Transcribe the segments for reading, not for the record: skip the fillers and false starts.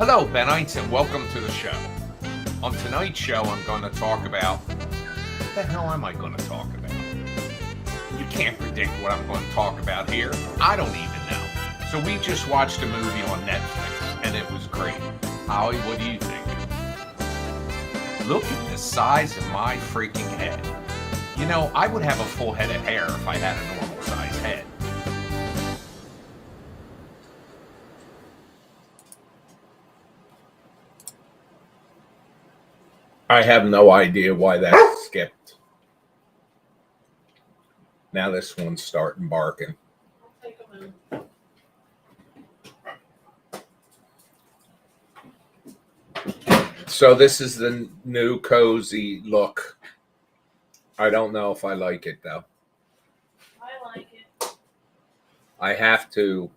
Hello, Benites, and welcome to the show. On tonight's show, I'm going to talk about what the hell am I going to talk about? You can't predict what I'm going to talk about here. I don't even know. So we just watched a movie on Netflix, and it was great. Holly, what do you think? Look at the size of my freaking head. You know, I would have a full head of hair if I had a normal size head. I have no idea why that skipped. Now this one's starting barking. So this is the new cozy look. I don't know if I like it though. I like it. I have to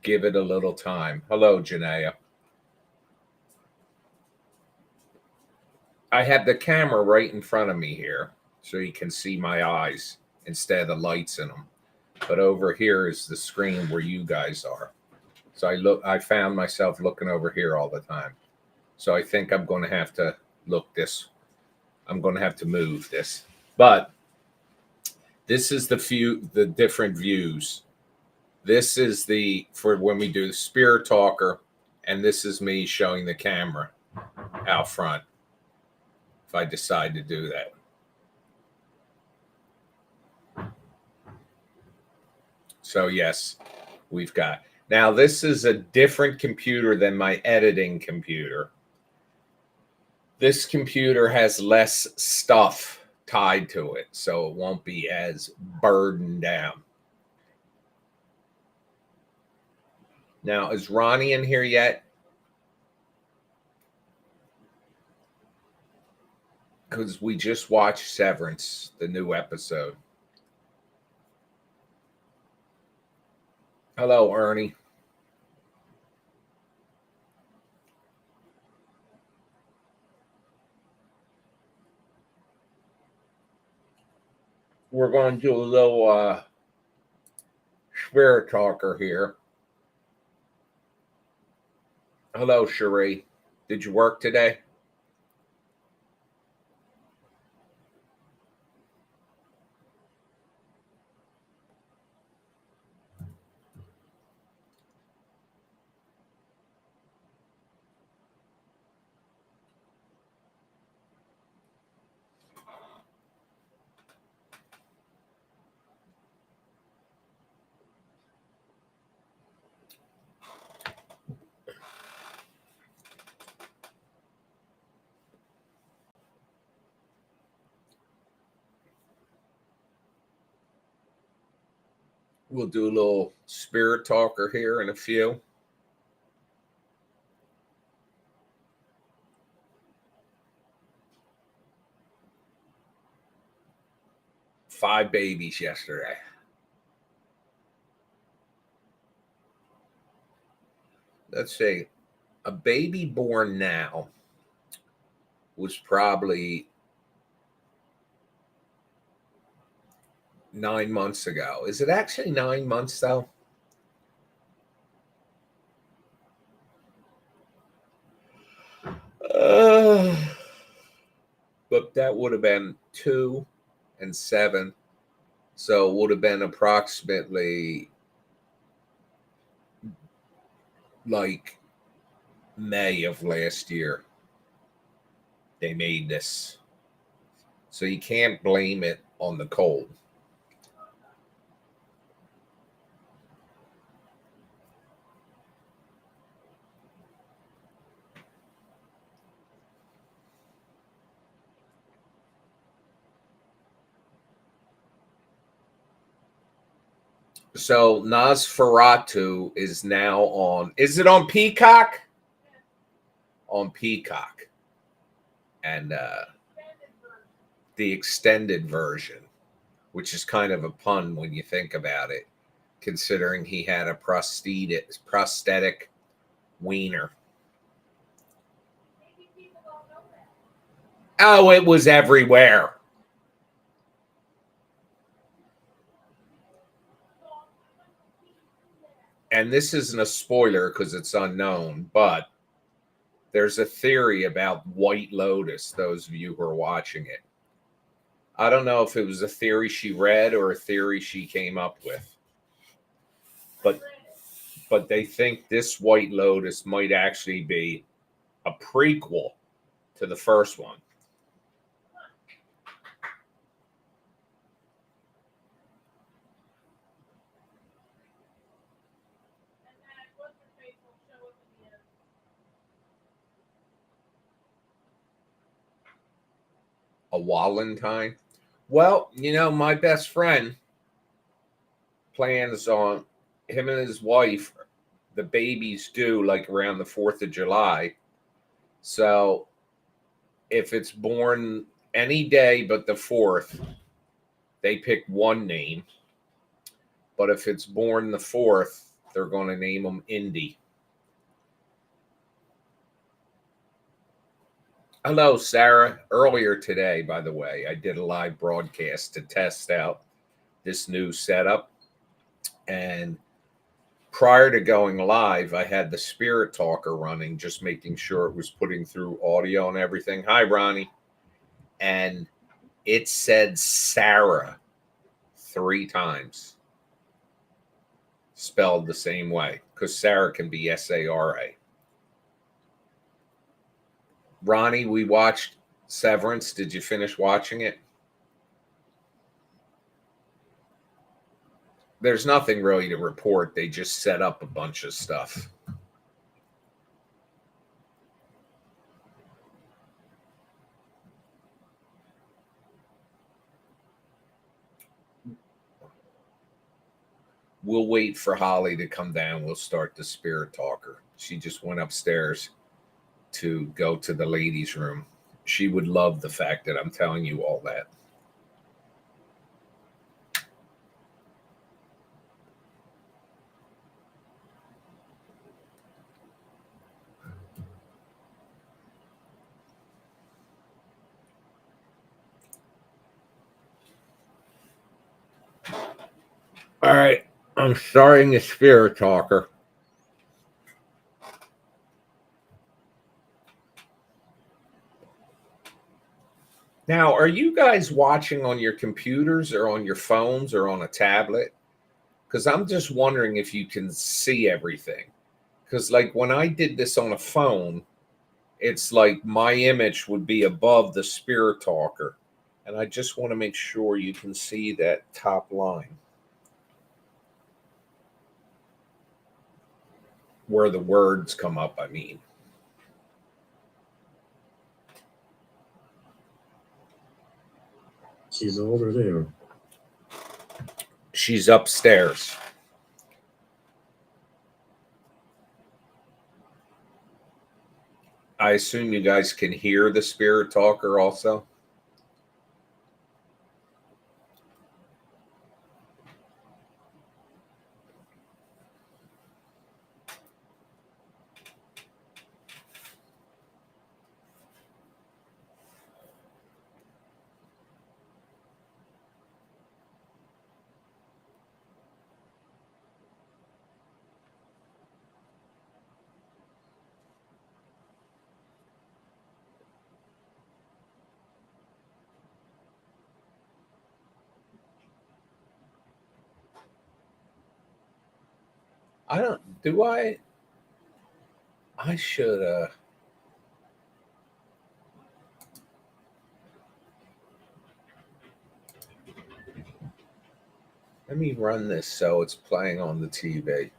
give it a little time. Hello, Janaea. I have the camera right in front of me here so you can see my eyes instead of the lights in them. But over here is the screen where you guys are. So I found myself looking over here all the time. So I think I'm going to have to I'm going to have to move this. But this is the different views. This is for when we do the Spirit Talker, and this is me showing the camera out front if I decide to do that. So yes, we've got. Now this is a different computer than my editing computer. This computer has less stuff tied to it, so it won't be as burdened down. Now, is Ronnie in here yet? Because we just watched Severance, the new episode. Hello, Ernie. We're going to do a little Spirit Talker here. Hello, Cherie. Did you work today? We'll do a little Spirit Talker here in a few. Five babies yesterday. Let's see. A baby born now was probably 9 months ago. Is it actually 9 months though? But that would have been 2 and 7. So it would have been approximately like May of last year. They made this. So you can't blame it on the cold. So Nosferatu is now on. Is it on Peacock? On Peacock. And the extended version, which is kind of a pun when you think about it, considering he had a prosthetic wiener. Oh, it was everywhere. and this isn't a spoiler because it's unknown, but there's a theory about White Lotus, those of you who are watching it. I don't know if it was a theory she read or a theory she came up with, but they think this White Lotus might actually be a prequel to the first one. A Walentine. Well, my best friend plans on him and his wife. The baby's due like around the 4th of July. So if it's born any day but the 4th, they pick one name. But if it's born the 4th, they're going to name him Indy. Hello, Sarah. Earlier today, by the way, I did a live broadcast to test out this new setup. And prior to going live, I had the Spirit Talker running, just making sure it was putting through audio and everything. Hi, Ronnie. And it said Sarah 3 times, spelled the same way, because Sarah can be Sara. Ronnie, we watched Severance. Did you finish watching it? There's nothing really to report. They just set up a bunch of stuff. We'll wait for Holly to come down. We'll start the Spirit Talker. She just went upstairs to go to the ladies' room. She would love the fact that I'm telling you all that. All right, I'm starting the Spirit Talker. Now, are you guys watching on your computers or on your phones or on a tablet? Because I'm just wondering if you can see everything. Because, like, when I did this on a phone, it's like my image would be above the Spirit Talker. And I just want to make sure you can see that top line where the words come up, I mean. She's over there. She's upstairs. I assume you guys can hear the Spirit Talker also. I should let me run this so it's playing on the TV.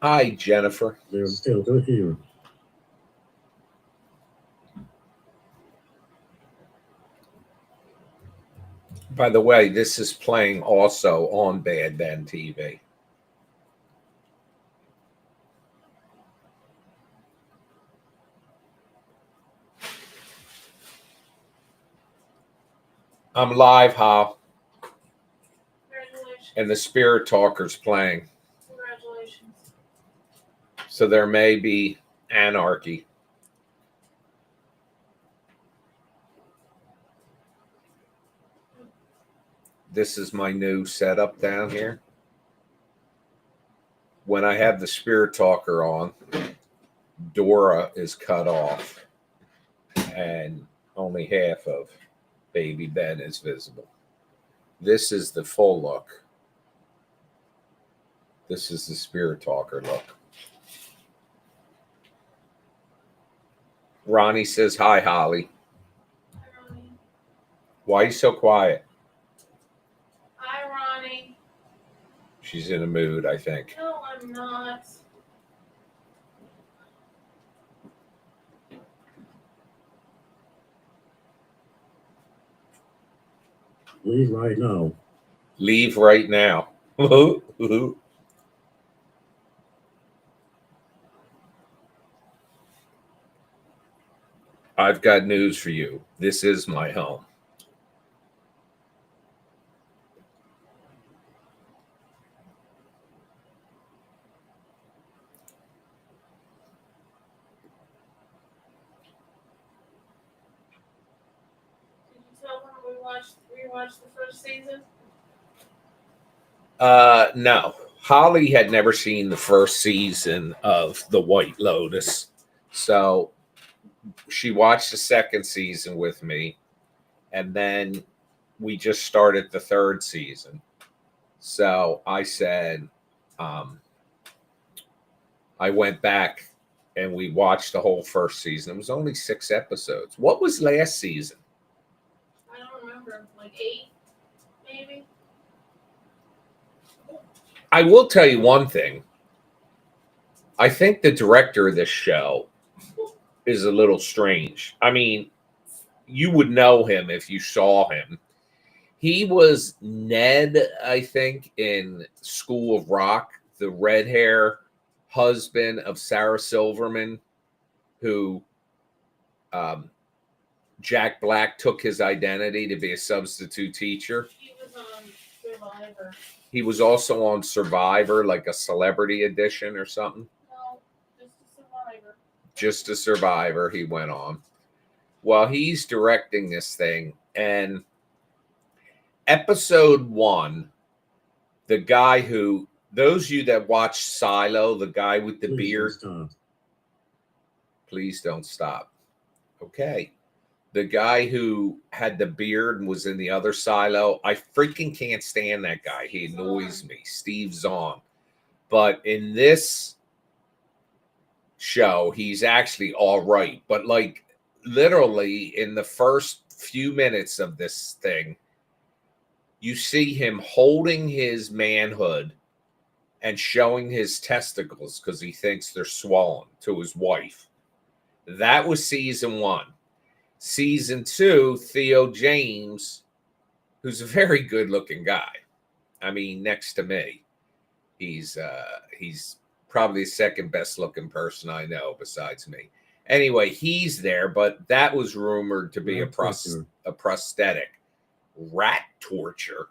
Hi, Jennifer. They're still here. By the way, this is playing also on Bad Ben TV. I'm live, Hal. Congratulations. And the Spirit Talker's playing. Congratulations. So there may be anarchy. This is my new setup down here. When I have the Spirit Talker on, Dora is cut off and only half of Baby Ben is visible. This is the full look. This is the Spirit Talker look. Ronnie says, hi, Holly. Hi, Ronnie. Why are you so quiet? Hi, Ronnie. She's in a mood, I think. No, I'm not. Leave right now. Leave right now. I've got news for you. This is my home. Did you tell them we rewatched the first season? No. Holly had never seen the first season of The White Lotus. So she watched the second season with me. And then we just started the third season. So I said, I went back and we watched the whole first season. It was only 6 episodes. What was last season? I don't remember. Like 8, maybe? I will tell you one thing. I think the director of this show is a little strange. I mean, you would know him if you saw him. He was Ned, I think, in School of Rock, the red hair husband of Sarah Silverman, who Jack Black took his identity to be a substitute teacher. He was on Survivor. He was also on Survivor, like a celebrity edition or something. No, just a Survivor. Just a Survivor, he went on. Well, he's directing this thing, and episode 1, the guy who, those of you that watch Silo, the guy with the beard, please don't stop. Okay. The guy who had the beard and was in the other Silo, I freaking can't stand that guy. He annoys me. Steve Zahn. But in this show, he's actually all right. But like literally in the first few minutes of this thing, you see him holding his manhood and showing his testicles because he thinks they're swollen to his wife. That was season 1. Season 2, Theo James, who's a very good looking guy. I mean, next to me, he's probably the second best looking person I know besides me. Anyway, he's there, but that was rumored to be a prosthetic. Rat torture.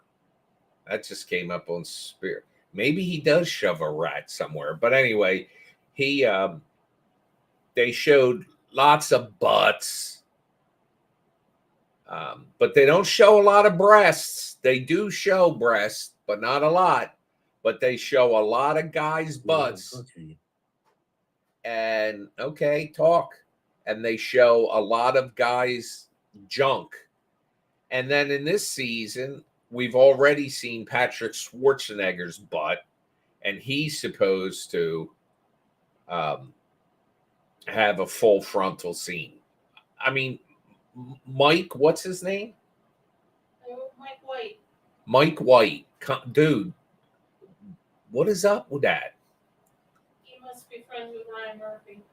That just came up on Spirit. Maybe he does shove a rat somewhere. But anyway, they showed lots of butts. But they don't show a lot of breasts. They do show breasts, but not a lot. But they show a lot of guys' butts. And okay, talk. And they show a lot of guys' junk. And then in this season, we've already seen Patrick Schwarzenegger's butt, and he's supposed to have a full frontal scene. I mean, Mike, what's his name? Mike White. Mike White. Dude, what is up with that? He must be friends with Ryan Murphy.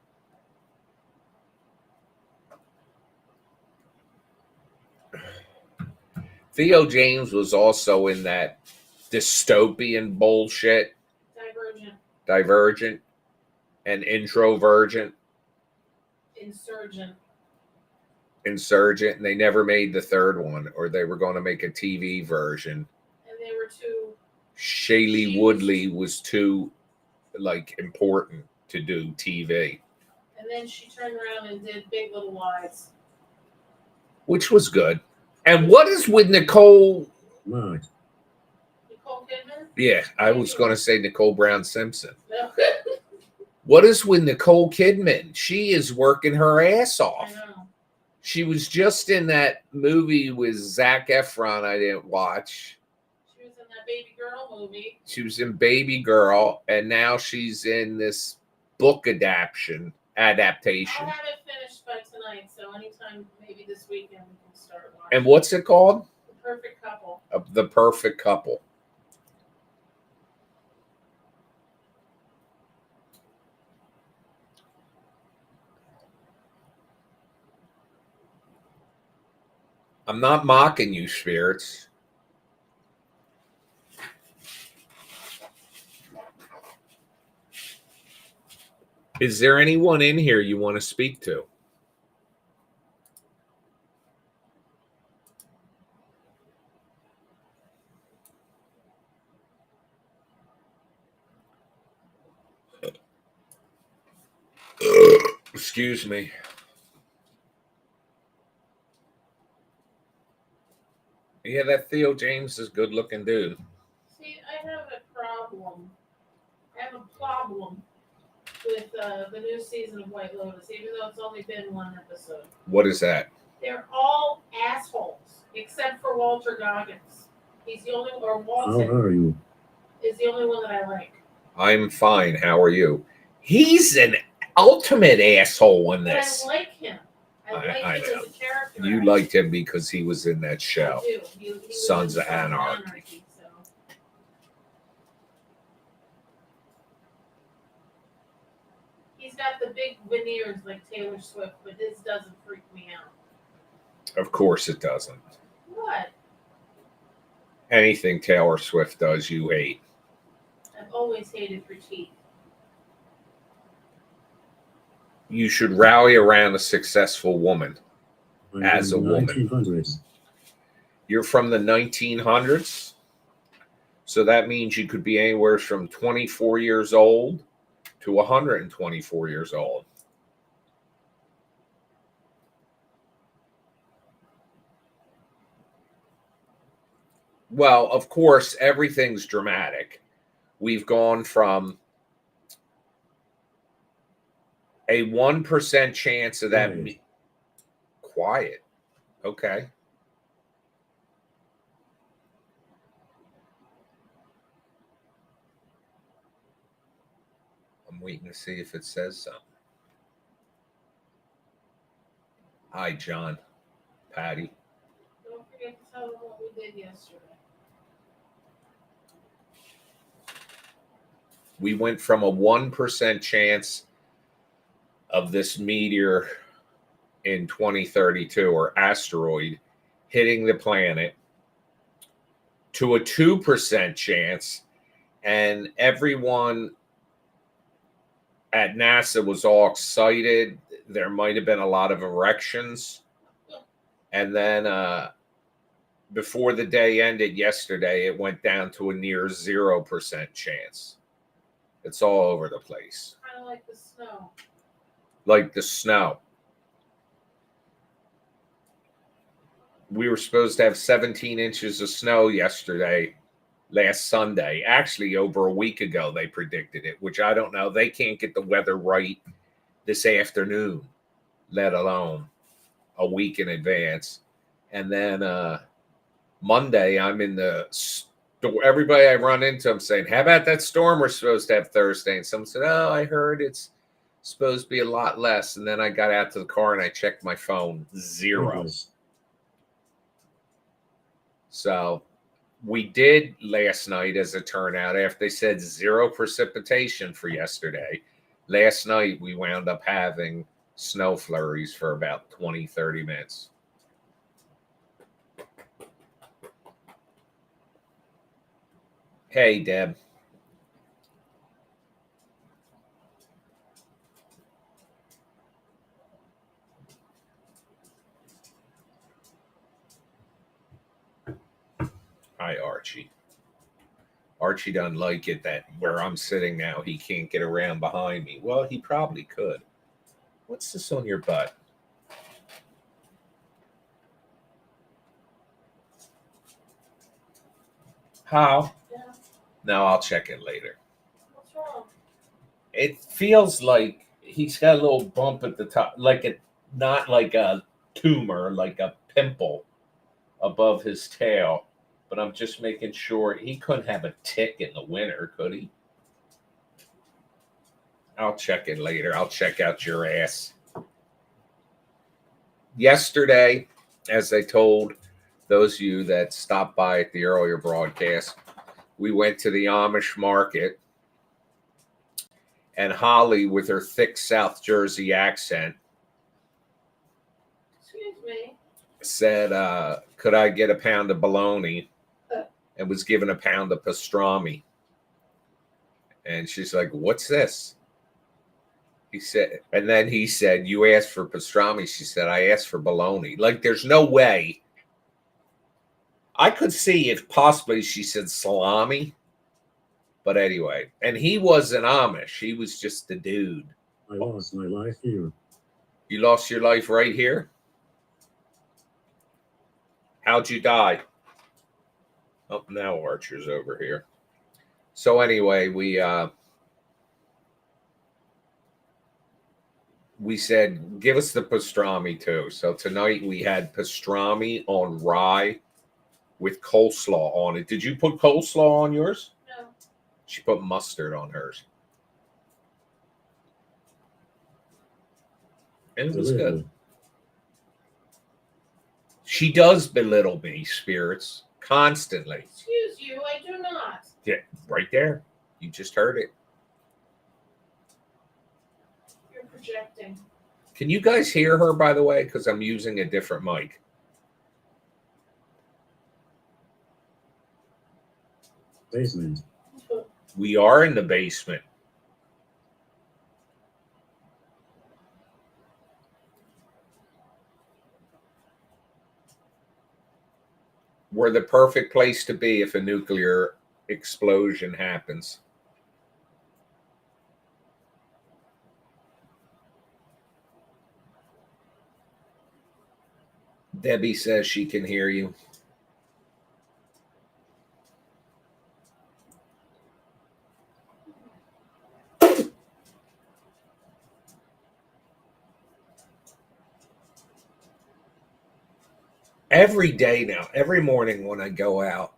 Theo James was also in that dystopian bullshit. Divergent and Introvergent. Insurgent, and they never made the third one, or they were going to make a TV version. And they were too. Shailene Woodley was too important to do TV. And then she turned around and did Big Little Lies, which was good. And what is with Nicole? Right. Nicole Kidman? Yeah, I was going to say Nicole Brown Simpson. No. What is with Nicole Kidman? She is working her ass I off. know. She was just in that movie with Zac Efron I didn't watch. She was in that Baby Girl movie. She was in Baby Girl, and now she's in this book adaptation. I'll have it finished by tonight, so anytime maybe this weekend we can start watching. And what's it called? The Perfect Couple. The Perfect Couple. I'm not mocking you, spirits. Is there anyone in here you want to speak to? Excuse me. Yeah, that Theo James is a good looking dude. See, I have a problem. I have a problem with the new season of White Lotus, even though it's only been one episode. What is that? They're all assholes, except for Walter Goggins. He's the only, or How Walton are you? is the only one that I like. I'm fine. How are you? He's an ultimate asshole in But this. I like him. I like I him know. as a character. You liked him because he was in that show. I do. He was Sons in of Anarchy. so. He's got the big veneers like Taylor Swift, but his doesn't freak me out. Of course it doesn't. What? Anything Taylor Swift does, you hate. I've always hated her teeth. You should rally around a successful woman. As a woman. 1900s. You're from the 1900s, so that means you could be anywhere from 24 years old to 124 years old. Well, of course, everything's dramatic. We've gone from a 1% chance of that. Quiet. Quiet. Okay. I'm waiting to see if it says something. Hi, John. Patty. Don't forget to tell them what we did yesterday. We went from a 1% chance of this meteor in 2032 or asteroid hitting the planet to a 2% chance, and everyone at NASA was all excited. There might have been a lot of erections. And then before the day ended yesterday, it went down to a near 0% chance. It's all over the place. Kind of like the snow. Like the snow. We were supposed to have 17 inches of snow yesterday, last Sunday. Actually, over a week ago, they predicted it, which I don't know. They can't get the weather right this afternoon, let alone a week in advance. And then Monday, I'm in the store. Everybody I run into, I'm saying, how about that storm we're supposed to have Thursday? And someone said, oh, I heard it's supposed to be a lot less. And then I got out to the car and I checked my phone. 0. So we did last night, as it turned out, after they said 0 precipitation for yesterday. Last night, we wound up having snow flurries for about 20, 30 minutes. Hey, Deb. Hi, Archie. Archie doesn't like it that where I'm sitting now, he can't get around behind me. Well, he probably could. What's this on your butt? How? Yeah. No, I'll check it later. What's wrong? It feels like he's got a little bump at the top, like a not like a tumor, like a pimple above his tail. But I'm just making sure he couldn't have a tick in the winter, could he? I'll check it later. I'll check out your ass. Yesterday, as I told those of you that stopped by at the earlier broadcast, we went to the Amish market, and Holly, with her thick South Jersey accent, Excuse me. said, could I get a pound of bologna? And was given a pound of pastrami. And she's like, what's this? He said, and then he said, you asked for pastrami. She said, I asked for bologna. Like, there's no way. I could see if possibly she said salami. But anyway, and he wasn't Amish. He was just a dude. I lost my life here. You lost your life right here? How'd you die? Oh, now Archer's over here. So anyway, we said, give us the pastrami too. So tonight we had pastrami on rye with coleslaw on it. Did you put coleslaw on yours? No. She put mustard on hers. And it was good. She does belittle me, spirits, constantly. Excuse you, I do not. Yeah, right there. You just heard it. You're projecting. Can you guys hear her, by the way? Because I'm using a different mic. Basement. We are in the basement. We're the perfect place to be if a nuclear explosion happens. Debbie says she can hear you. Every day now, every morning when I go out,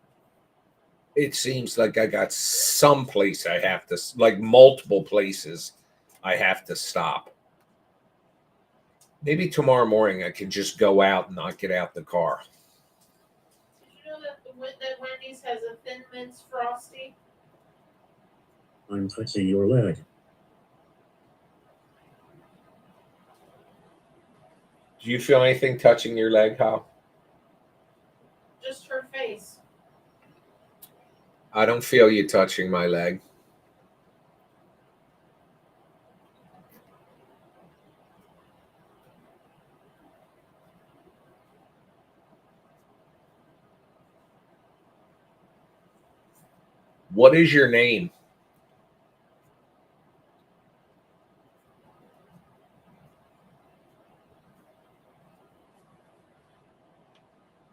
it seems like I got some place I have to, like multiple places I have to stop. Maybe tomorrow morning I can just go out and not get out the car. Did you know that Wendy's has a Thin Mints Frosty? I'm touching your leg. Do you feel anything touching your leg, Hal? Just her face. I don't feel you touching my leg. What is your name?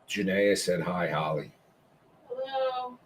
Janaea said, hi, Holly. Hello.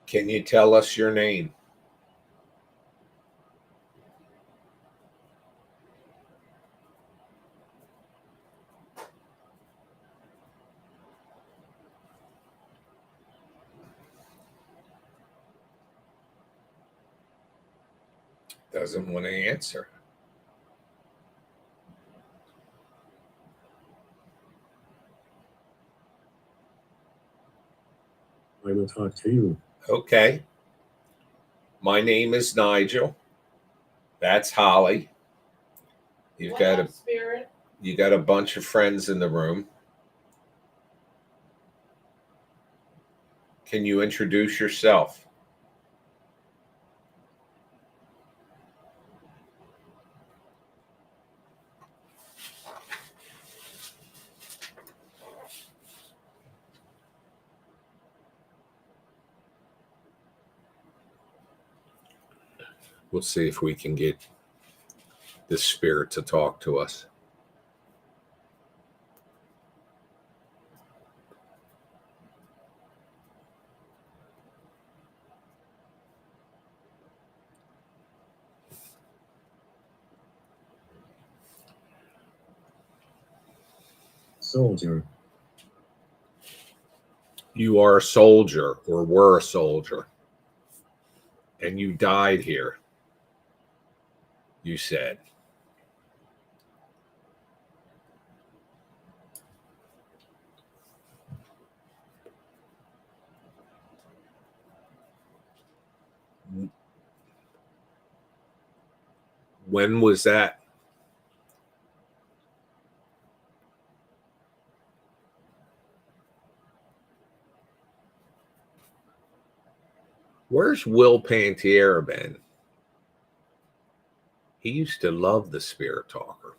Can you tell us your name? Doesn't want to answer. I will talk to you. Okay. My name is Nigel. That's Holly. You've What got up, spirit? you got a bunch of friends in the room. Can you introduce yourself? We'll see if we can get the spirit to talk to us. Soldier. You are a soldier or were a soldier, and you died here, you said. When was that? Where's Will Pantier been? He used to love the spirit talker.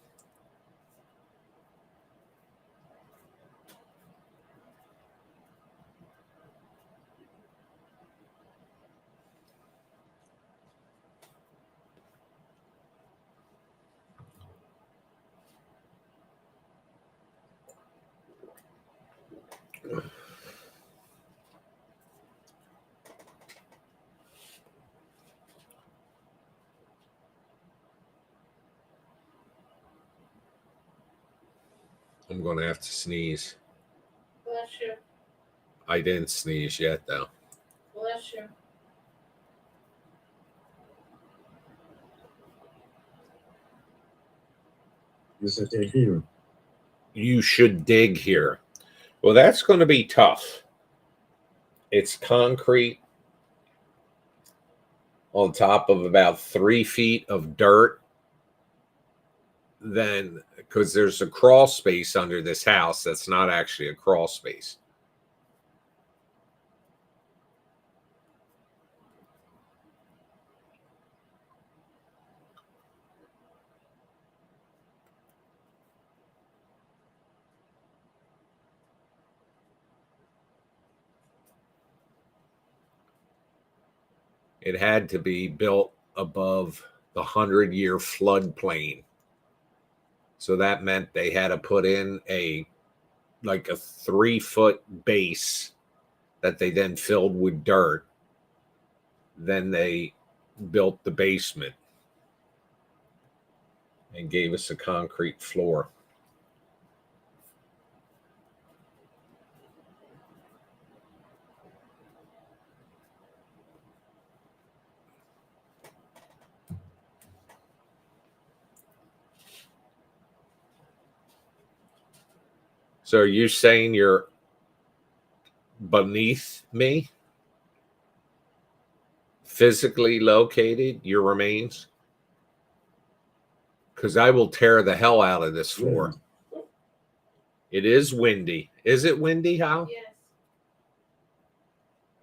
I'm going to have to sneeze. Bless you. I didn't sneeze yet, though. Bless you. You should dig here. You should dig here. Well, that's going to be tough. It's concrete on top of about 3 feet of dirt. Then, because there's a crawl space under this house that's not actually a crawl space. It had to be built above the 100-year floodplain. So that meant they had to put in a 3-foot base that they then filled with dirt. Then they built the basement and gave us a concrete floor. So are you saying you're beneath me? Physically located, your remains? Because I will tear the hell out of this floor. It is windy. Is it windy, Hal? Yes.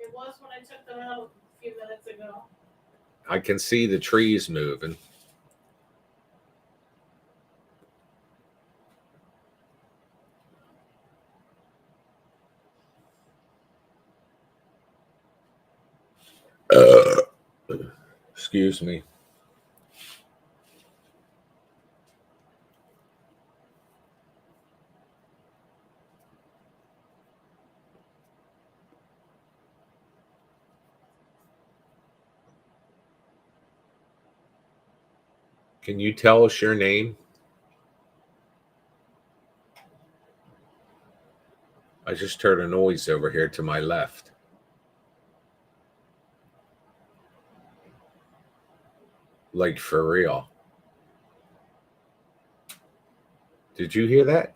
It was when I took them out a few minutes ago. I can see the trees moving. Excuse me. Can you tell us your name? I just heard a noise over here to my left. Like for real. Did you hear that?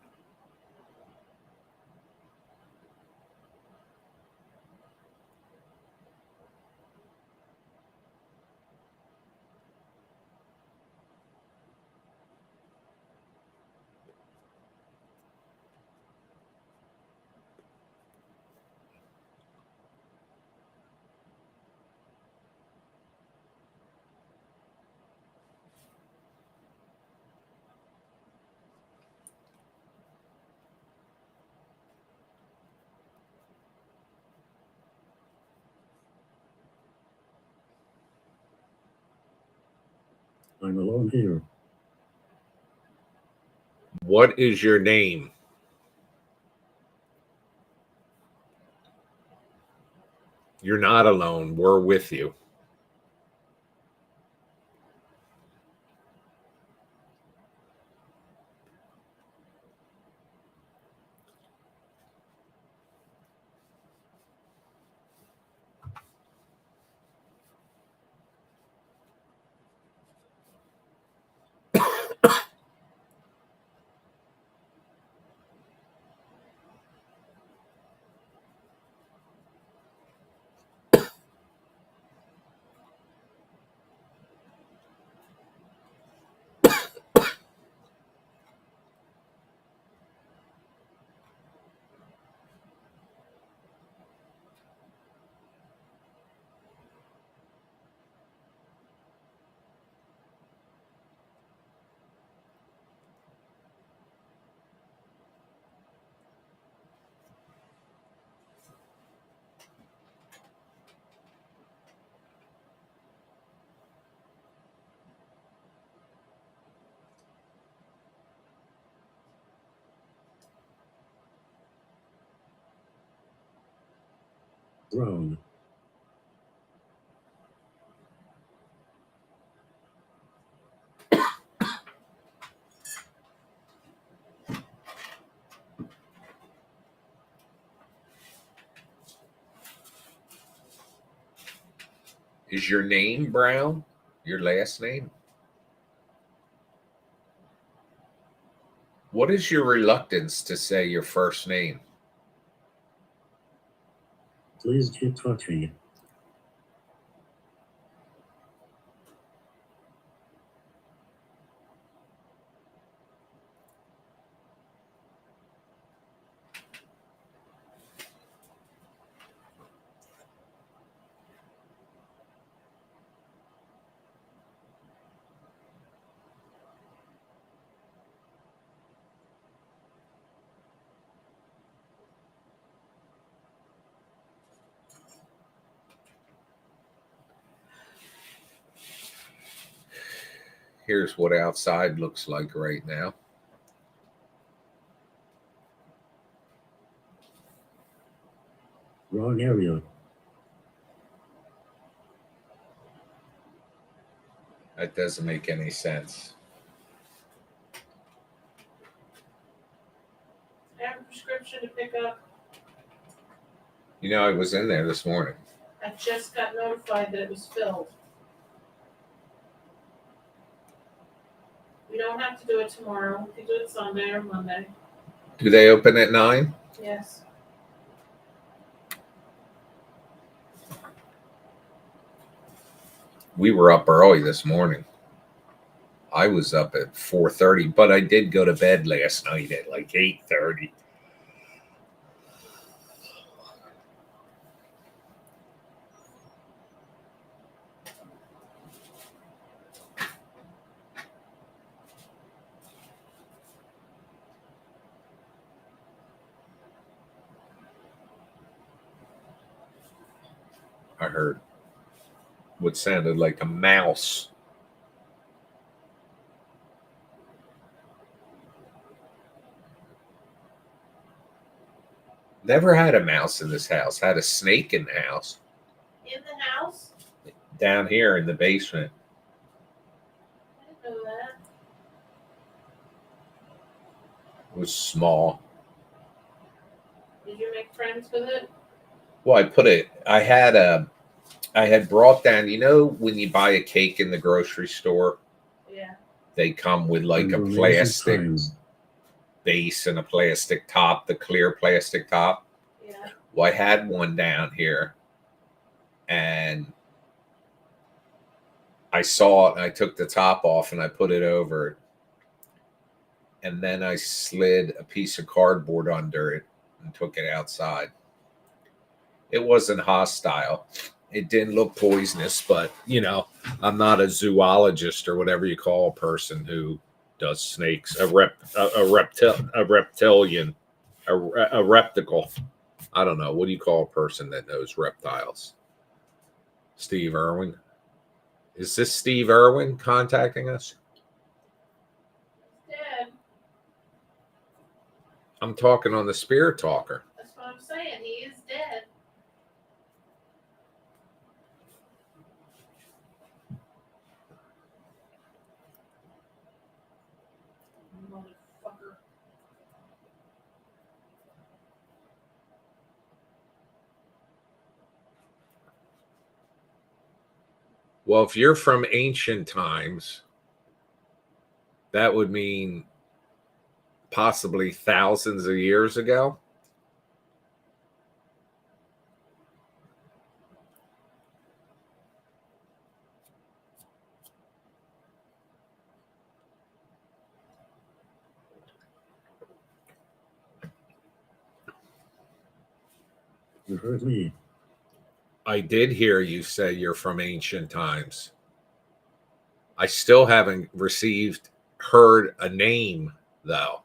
I'm alone here. What is your name? You're not alone. We're with you. Brown. Is your name Brown? Your last name? What is your reluctance to say your first name? Please keep talking. Here's what outside looks like right now. Wrong area. That doesn't make any sense. I have a prescription to pick up. You know, I was in there this morning. I just got notified that it was filled. We don't have to do it tomorrow. We can do it Sunday or Monday. Do they open at 9? Yes. We were up early this morning. I was up at 4:30, but I did go to bed last night at like 8:30. I heard what sounded like a mouse. Never had a mouse in this house. Had a snake in the house. In the house? Down here in the basement. I didn't know that. It was small. Did you make friends with it? Well, I had brought down, you know, when you buy a cake in the grocery store, Yeah. they come with like a Under plastic times. base and a plastic top, the clear plastic top. Yeah. Well, I had one down here and I saw it and I took the top off and I put it over it. And then I slid a piece of cardboard under it and took it outside. It wasn't hostile. It didn't look poisonous, but you know, I'm not a zoologist or whatever you call a person who does snakes. A reptilian, a repticle. I don't know. What do you call a person that knows reptiles? Steve Irwin. Is this Steve Irwin contacting us? Dead. I'm talking on the Spirit Talker. That's what I'm saying. He is dead. Motherfucker. Well, if you're from ancient times, that would mean possibly thousands of years ago. You heard me. I did hear you say you're from ancient times. I still haven't heard a name, though.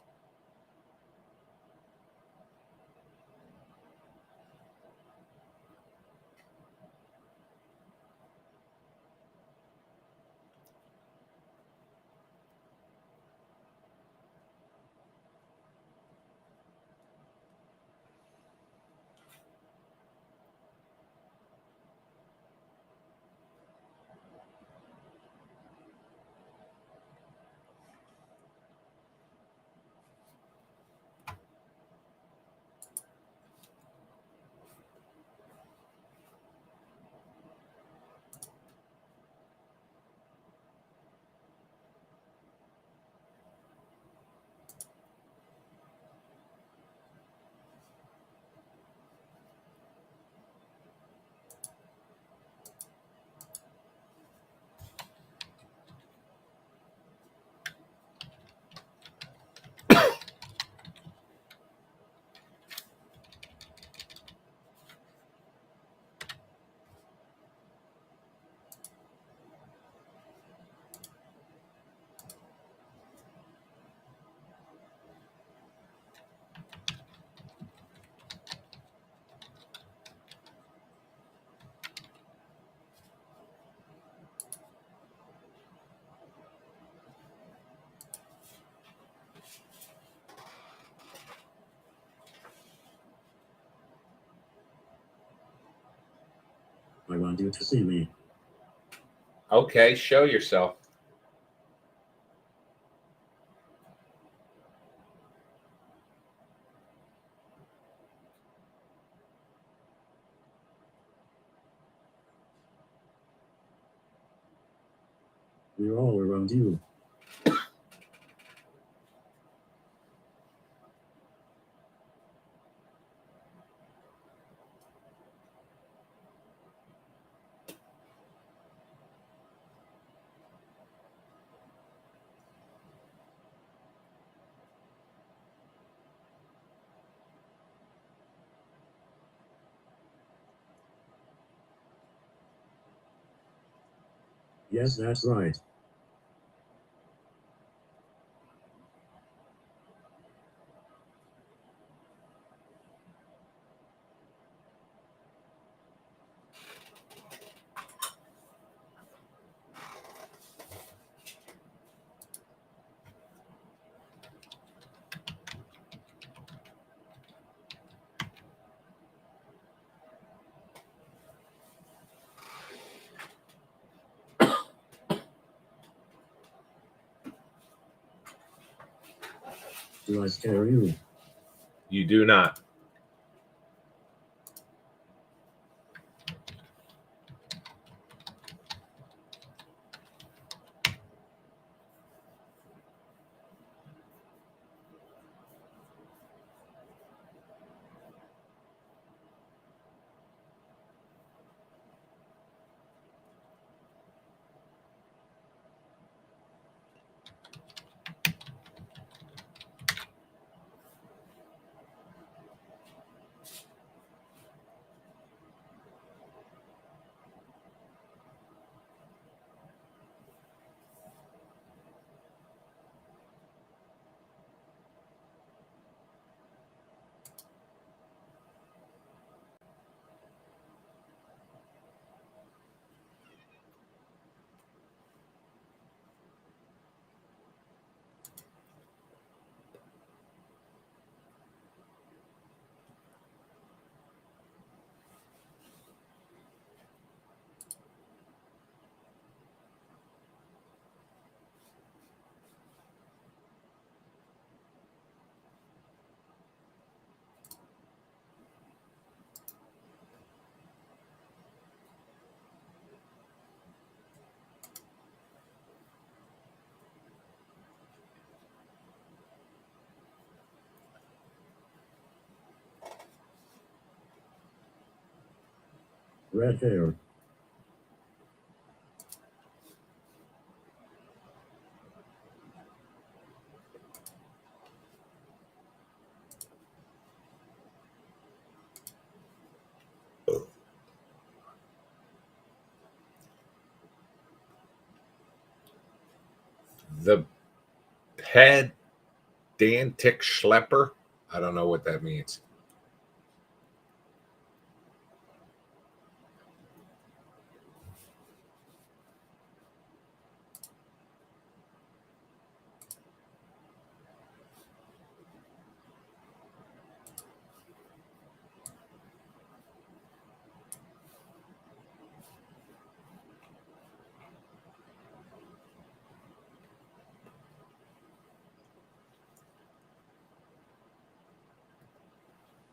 I want you to see me. Okay, show yourself. We're all around you. Yes, that's right. Do I scare you? You do not. red hair, The pedantic schlepper. I don't know what that means.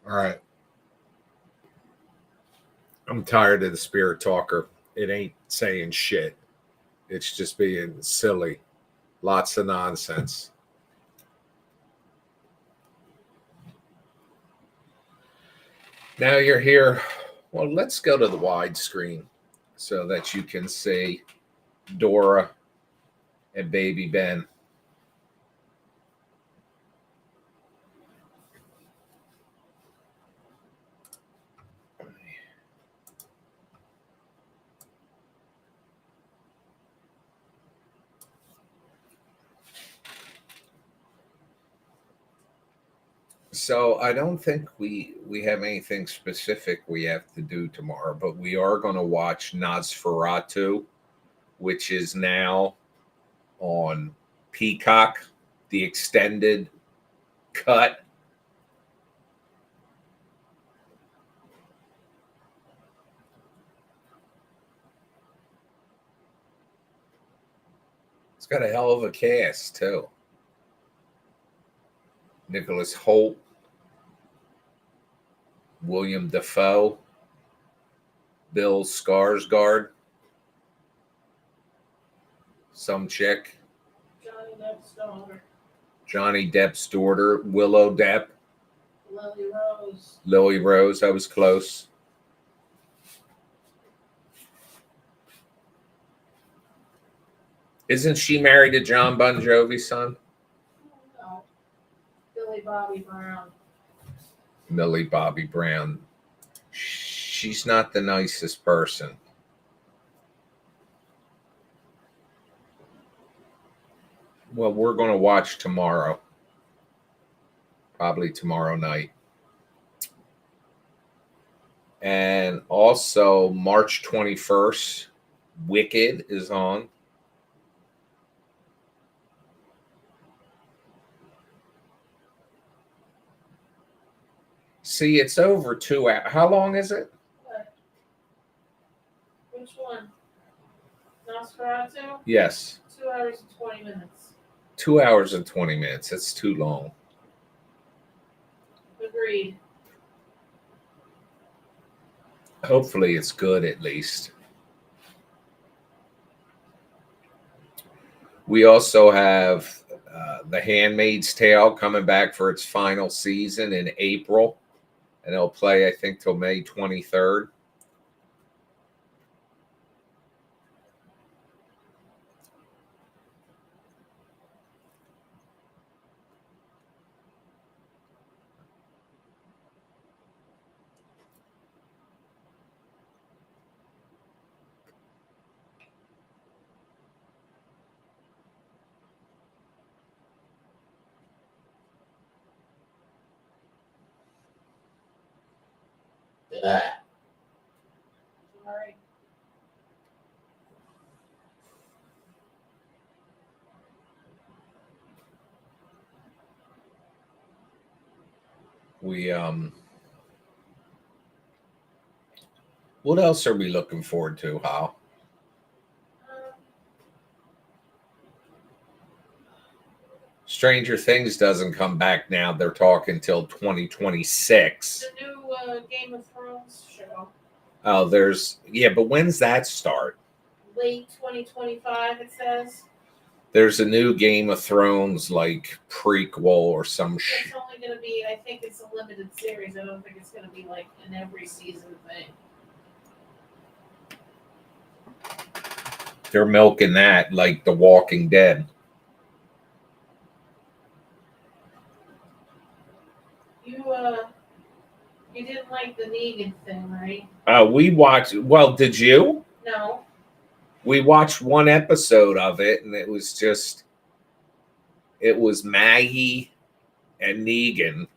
All right. I'm tired of the spirit talker. It ain't saying shit. It's just being silly. Lots of nonsense. Now you're here. Well, let's go to the widescreen so that you can see Dora and baby Ben. So I don't think we have anything specific we have to do tomorrow, but we are going to watch Nosferatu, which is now on Peacock, the extended cut. It's got a hell of a cast too. Nicholas Holt, William Dafoe, Bill Skarsgård, some chick, Johnny Depp's daughter, Willow Depp, Lily Rose. I was close. Isn't she married to John Bon Jovi's son? No. Billy Bobby Brown. Millie Bobby Brown. She's not the nicest person. Well, we're going to watch tomorrow. Probably tomorrow night. And also, March 21st, Wicked is on. See, it's over 2 hours. How long is it? What? Which one? Nosferatu? Yes. 2 hours and 20 minutes. 2 hours and 20 minutes. That's too long. Agreed. Hopefully it's good at least. We also have The Handmaid's Tale coming back for its final season in April. And it'll play, I think, till May 23rd. Sorry. What else are we looking forward to, Hal? Stranger Things doesn't come back now. They're talking till 2026. The new Game of Thrones show. Oh, but when's that start? Late 2025, it says. There's a new Game of Thrones like prequel or some It's only going to be, I think it's a limited series. I don't think it's going to be like an every season thing. They're milking that like The Walking Dead. You didn't like the Negan thing, right? We watched. Well, did you? No. We watched one episode of it, and it was Maggie and Negan. It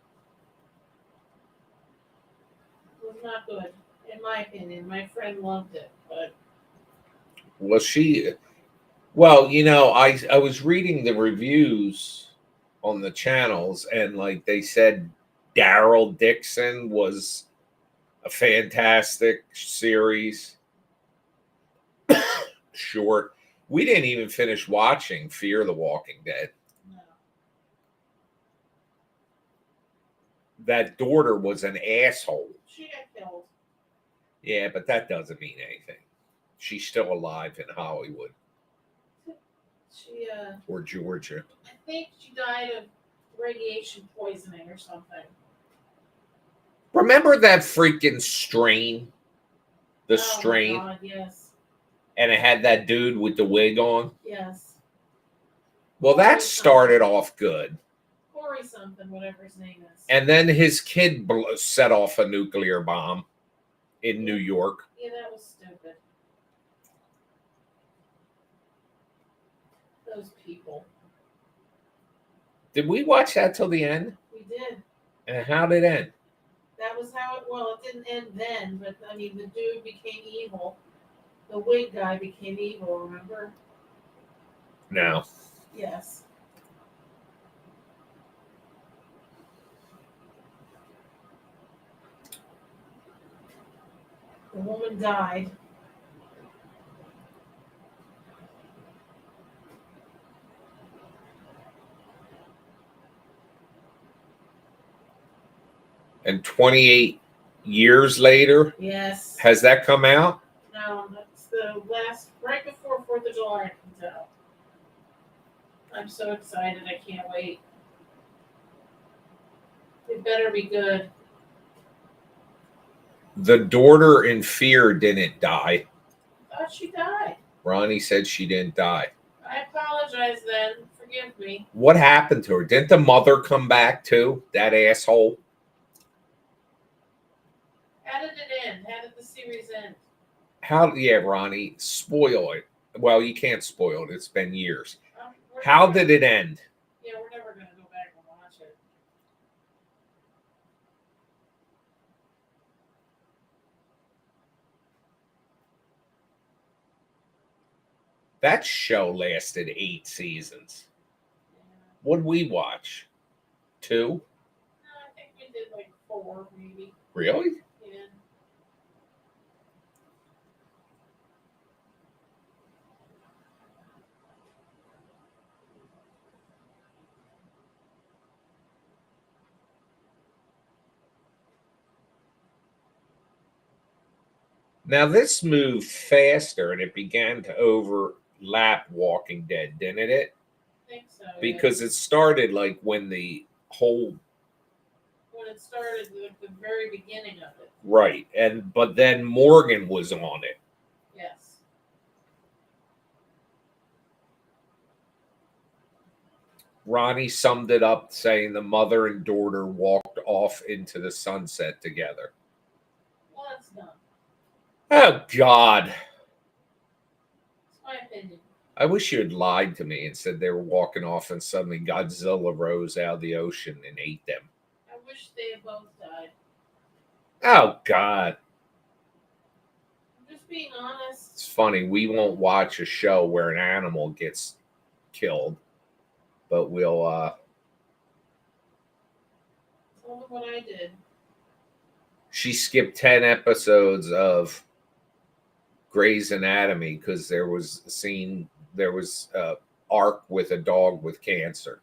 was not good, in my opinion. My friend loved it, but Was she? Well, I was reading the reviews on the channels, and like they said, Daryl Dixon was a fantastic series. Short. We didn't even finish watching Fear the Walking Dead. no. That daughter was an asshole. She got killed. Yeah, but that doesn't mean anything. She's still alive in Hollywood She, or Georgia. I think she died of radiation poisoning or something. Remember that freaking strain? The Oh strain? my God, yes. And it had that dude with the wig on? Yes. Well, that started off good. Corey something, whatever his name is. And then his kid set off a nuclear bomb in New York. Yeah, that was stupid. Those people. Did we watch that till the end? We did. And how did it end? That was how it, well, it didn't end then, but I mean, the dude became evil. The wig guy became evil, remember? No. Yes. The woman died. And 28 years later, Yes. has that come out? No, that's the last, right before 4th of July, it comes out. I'm so excited, I can't wait. It better be good. The daughter in Fear didn't die. I thought she died. Ronnie said she didn't die. I apologize then. Forgive me. What happened to her? Didn't the mother come back too? That asshole? How did it end? How did the series end? Yeah, Ronnie, spoil it. Well, you can't spoil it. It's been years. We're How never- did it end? Yeah, we're never going to go back and watch it. That show lasted 8 seasons. Yeah. What'd we watch? 2? No, I think we did like 4, maybe. Really? Yeah. Now this moved faster and it began to overlap Walking Dead, didn't it? I think so. Because it started like when the whole when it started, the very beginning of it. right, but then Morgan was on it. Yes. Ronnie summed it up saying the mother and daughter walked off into the sunset together. Well, that's dumb. Oh, God. It's my opinion. I wish you had lied to me and said they were walking off and suddenly Godzilla rose out of the ocean and ate them. I wish they had both died. Oh, God. I'm just being honest. It's funny. We won't watch a show where an animal gets killed, but we'll, Tell them what I did. she skipped 10 episodes of Grey's Anatomy because there was a arc with a dog with cancer.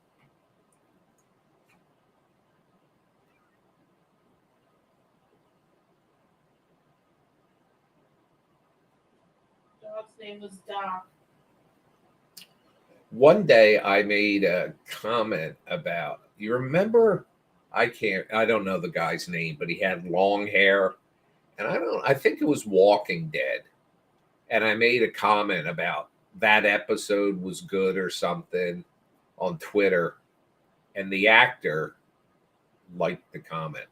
Dog's name was Doc. One day I made a comment about, you remember, I don't know the guy's name, but he had long hair. And I think it was Walking Dead. and I made a comment about that episode was good or something on Twitter, and the actor liked the comment.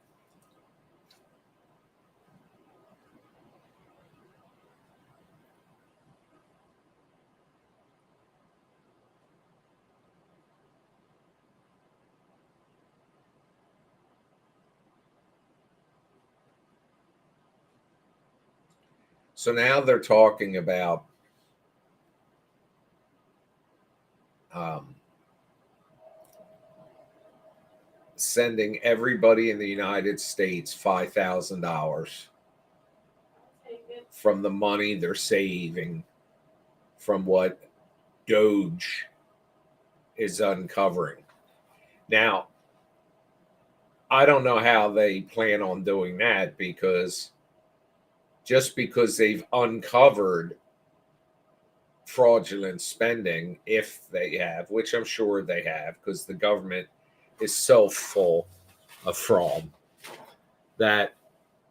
So now they're talking about sending everybody in the United States $5,000 Take it. from the money they're saving from what Doge is uncovering. Now, I don't know how they plan on doing that, because just because they've uncovered fraudulent spending, if they have, which I'm sure they have, because the government is so full of fraud that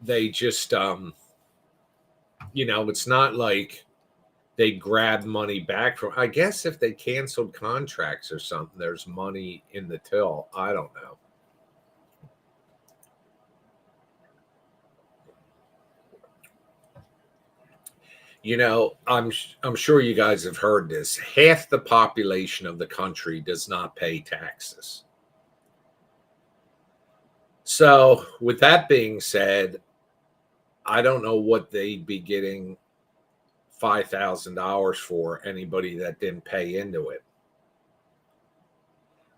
they just, it's not like they grab money back from. I guess if they canceled contracts or something, there's money in the till. I don't know. I'm sure you guys have heard this. Half the population of the country does not pay taxes. So, with that being said, I don't know what they'd be getting $5,000 for, anybody that didn't pay into it.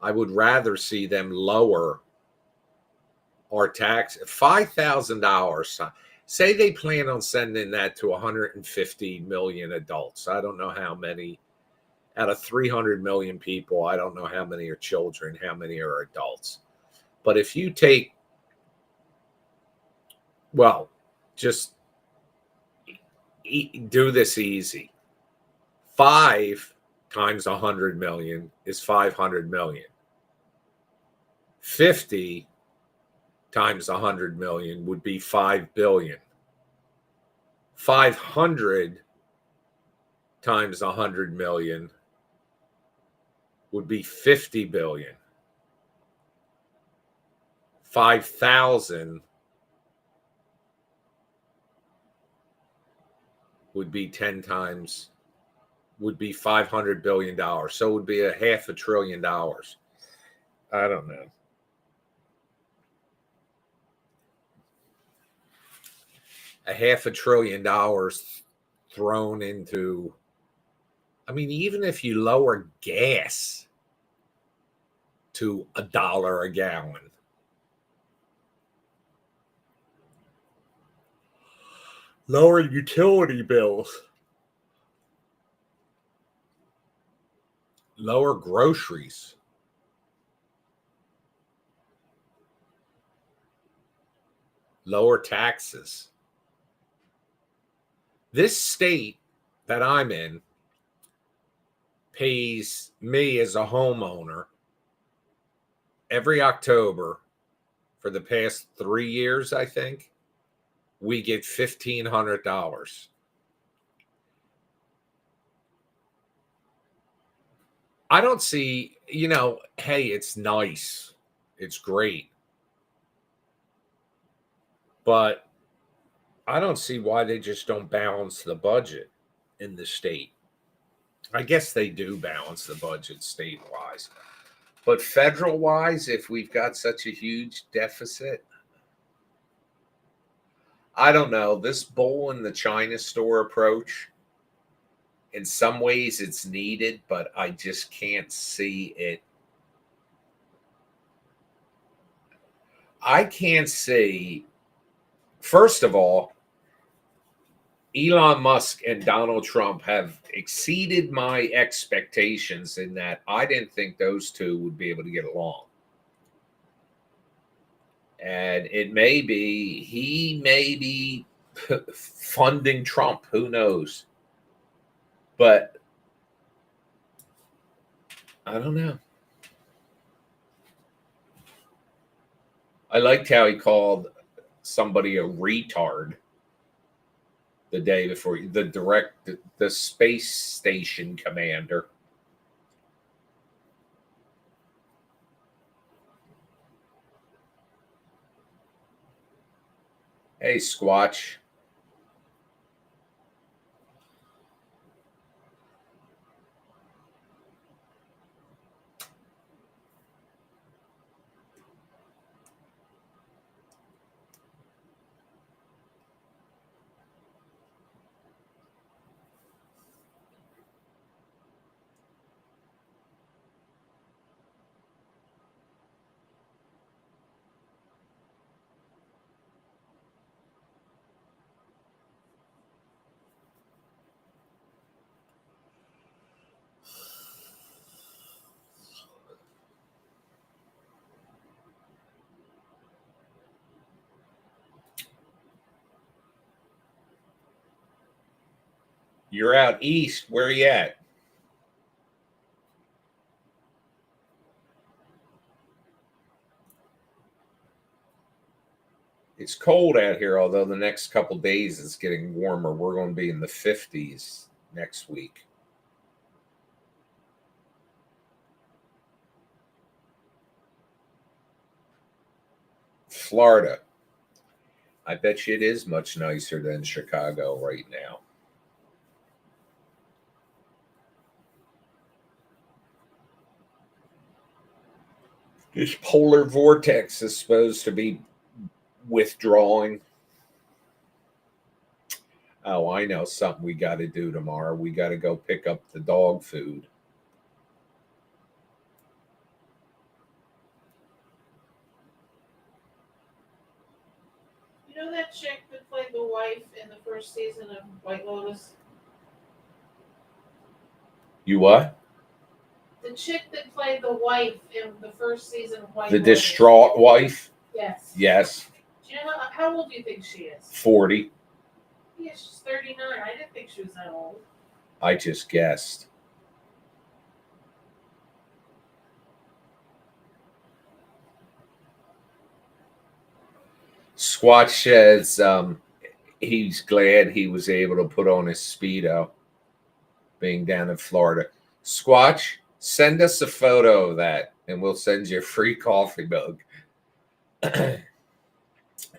I would rather see them lower our tax. $5,000. Say they plan on sending that to 150 million adults. I don't know how many out of 300 million people. I don't know how many are children, how many are adults. But if you take, well, just do this easy. 5 times 100 million is 500 million. 50 times 100 million would be 5 billion. 500 times 100 million would be 50 billion. 5,000 would be 10 times, would be $500 billion. So it would be $500 billion. I don't know. $500 billion thrown into, I mean, even if you lower gas to $1 a gallon, lower utility bills, lower groceries, lower taxes. This state that I'm in pays me as a homeowner every October for the past 3 years, I think. We get $1,500. I don't see, hey, it's nice. It's great. But I don't see why they just don't balance the budget in the state. I guess they do balance the budget state-wise. But federal-wise, if we've got such a huge deficit, I don't know. This bull in the China store approach, in some ways it's needed, but I just can't see it. I can't see, first of all, Elon Musk and Donald Trump have exceeded my expectations in that I didn't think those two would be able to get along. And it may be, he may be funding Trump, who knows? But I don't know. I liked how he called somebody a retard. the day before. The space station commander. Hey, Squatch. You're out east. Where are you at? It's cold out here, although the next couple days it's getting warmer. We're going to be in the 50s next week. Florida. I bet you it is much nicer than Chicago right now. This polar vortex is supposed to be withdrawing. Oh, I know something we got to do tomorrow. We got to go pick up the dog food. You know that chick that played the wife in the first season of White Lotus? You what? The chick that played the wife in the first season of White The Lotus. distraught wife? Yes. Yes. Do you know how old do you think she is? 40. Yeah, she's 39. I didn't think she was that old. I just guessed. Squatch says he's glad he was able to put on his Speedo being down in Florida. Squatch, send us a photo of that and we'll send you a free coffee mug.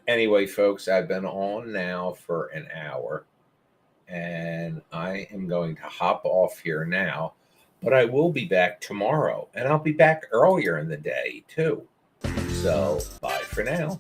Anyway, folks, I've been on now for an hour and I am going to hop off here now, but I will be back tomorrow and I'll be back earlier in the day too. So bye for now.